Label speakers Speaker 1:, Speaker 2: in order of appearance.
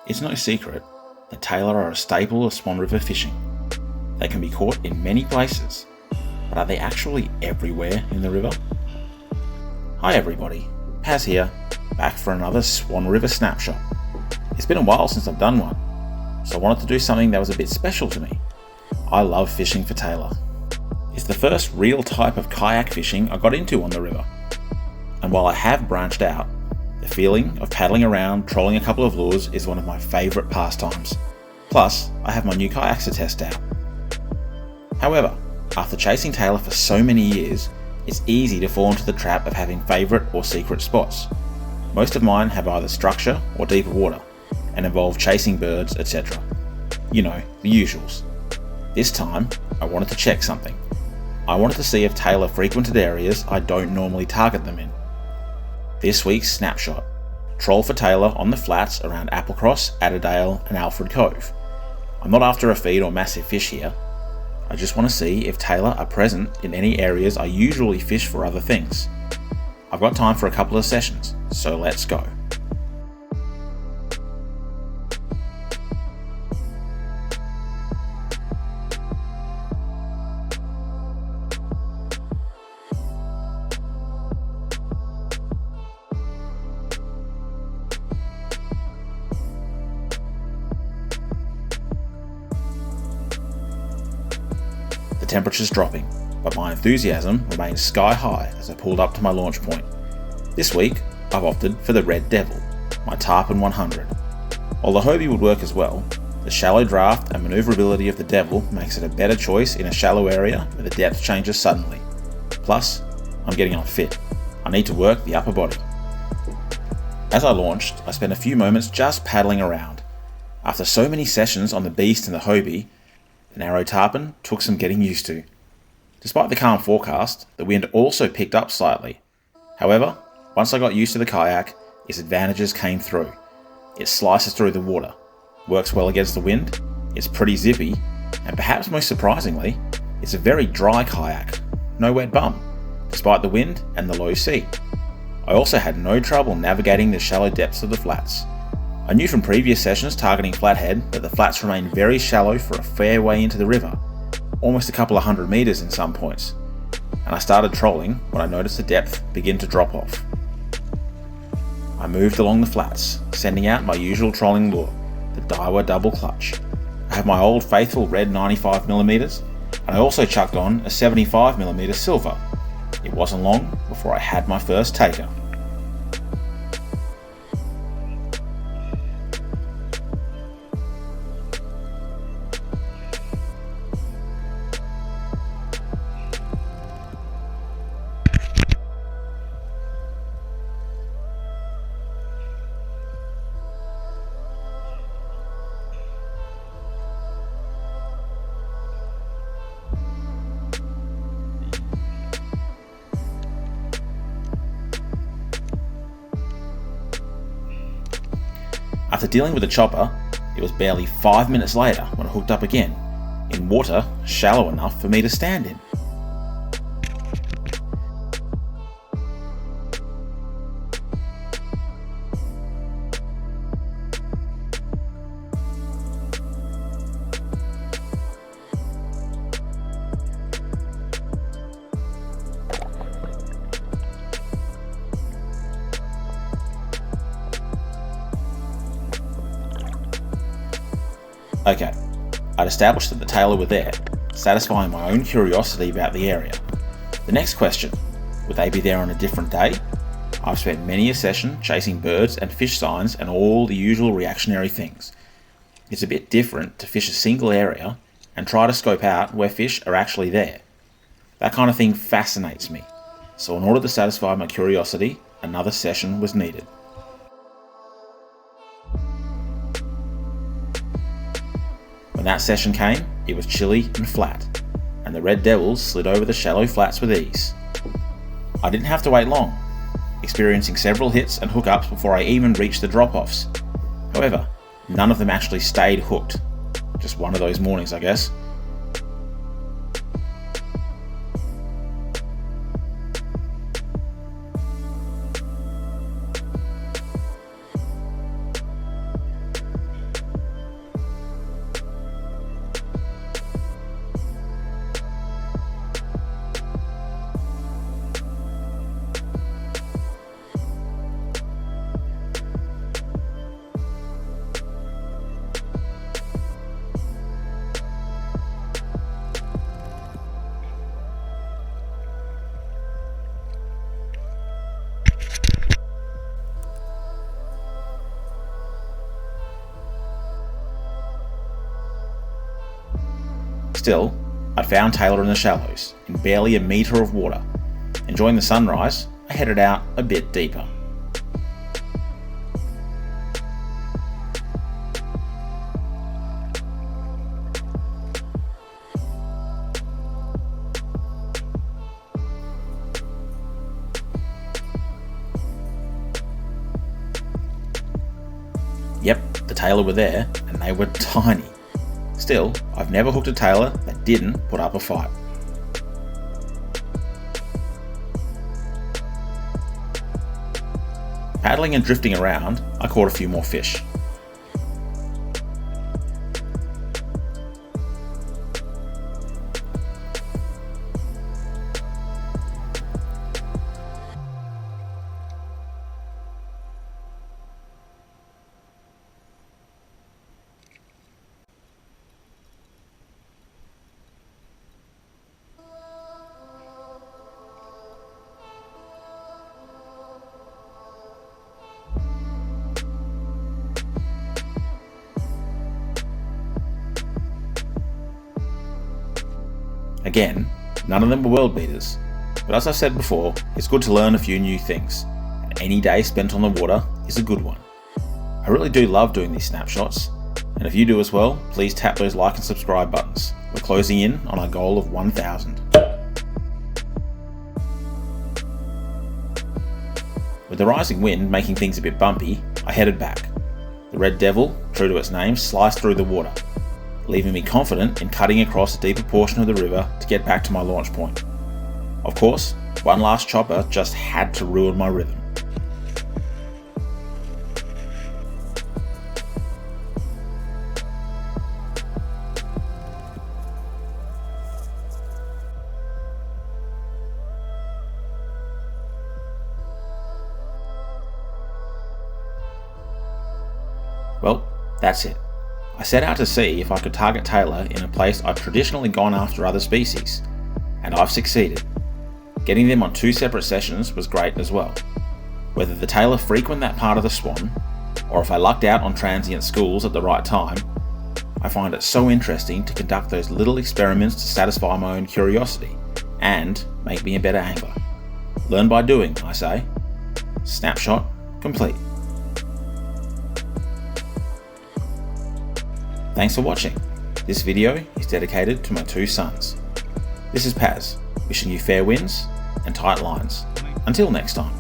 Speaker 1: It's no secret that Tailor are a staple of Swan River fishing. They can be caught in many places, but are they actually everywhere in the river? Hi everybody, Paz here, back for another Swan River snapshot. It's been a while since I've done one, so I wanted to do something that was a bit special to me. I love fishing for Tailor. It's the first real type of kayak fishing I got into on the river. And while I have branched out, the feeling of paddling around, trolling a couple of lures is one of my favourite pastimes. Plus, I have my new kayaks to test out. However, after chasing Tailor for so many years, it's easy to fall into the trap of having favourite or secret spots. Most of mine have either structure or deeper water, and involve chasing birds, etc. You know, the usuals. This time, I wanted to check something. I wanted to see if Tailor frequented areas I don't normally target them in. This week's snapshot: troll for Tailor on the flats around Applecross, Attadale and Alfred Cove. I'm not after a feed or massive fish here. I just want to see if Tailor are present in any areas I usually fish for other things. I've got time for a couple of sessions, so let's go. The temperature's dropping, but my enthusiasm remains sky high as I pulled up to my launch point. This week, I've opted for the Red Devil, my Tarpon 100. While the Hobie would work as well, the shallow draft and manoeuvrability of the Devil makes it a better choice in a shallow area where the depth changes suddenly. Plus, I'm getting on fit. I need to work the upper body. As I launched, I spent a few moments just paddling around. After so many sessions on the Beast and the Hobie, the narrow tarpon took some getting used to. Despite the calm forecast, the wind also picked up slightly. However, once I got used to the kayak, its advantages came through. It slices through the water, works well against the wind, it's pretty zippy, and perhaps most surprisingly, it's a very dry kayak, no wet bum, despite the wind and the low sea. I also had no trouble navigating the shallow depths of the flats. I knew from previous sessions targeting Flathead that the flats remain very shallow for a fair way into the river, almost a couple of 100 metres in some points, and I started trolling when I noticed the depth begin to drop off. I moved along the flats, sending out my usual trolling lure, the Daiwa Double Clutch. I have my old faithful red 95mm, and I also chucked on a 75mm silver. It wasn't long before I had my first taker. After dealing with the chopper, it was barely 5 minutes later when I hooked up again, in water shallow enough for me to stand in. Okay, I'd established that the Tailor were there, satisfying my own curiosity about the area. The next question: would they be there on a different day? I've spent many a session chasing birds and fish signs and all the usual reactionary things. It's a bit different to fish a single area and try to scope out where fish are actually there. That kind of thing fascinates me, so in order to satisfy my curiosity, another session was needed. When that session came, it was chilly and flat, and the Red Devils slid over the shallow flats with ease. I didn't have to wait long, experiencing several hits and hookups before I even reached the drop-offs. However, none of them actually stayed hooked. Just one of those mornings, I guess. Still, I'd found Tailor in the shallows, in barely a metre of water. Enjoying the sunrise, I headed out a bit deeper. Yep, the Tailor were there, and they were tiny. Still, I've never hooked a Tailor that didn't put up a fight. Paddling and drifting around, I caught a few more fish. Again, none of them were world beaters, but as I've said before, it's good to learn a few new things, and any day spent on the water is a good one. I really do love doing these snapshots, and if you do as well, please tap those like and subscribe buttons. We're closing in on our goal of 1,000. With the rising wind making things a bit bumpy, I headed back. The Red Devil, true to its name, sliced through the water, leaving me confident in cutting across a deeper portion of the river to get back to my launch point. Of course, one last chopper just had to ruin my rhythm. Well, that's it. I set out to see if I could target Tailor in a place I've traditionally gone after other species, and I've succeeded. Getting them on 2 separate sessions was great as well. Whether the Tailor frequent that part of the Swan, or if I lucked out on transient schools at the right time, I find it so interesting to conduct those little experiments to satisfy my own curiosity, and make me a better angler. Learn by doing, I say. Snapshot complete. Thanks for watching. This video is dedicated to my 2 sons. This is Paz, wishing you fair winds and tight lines. Until next time.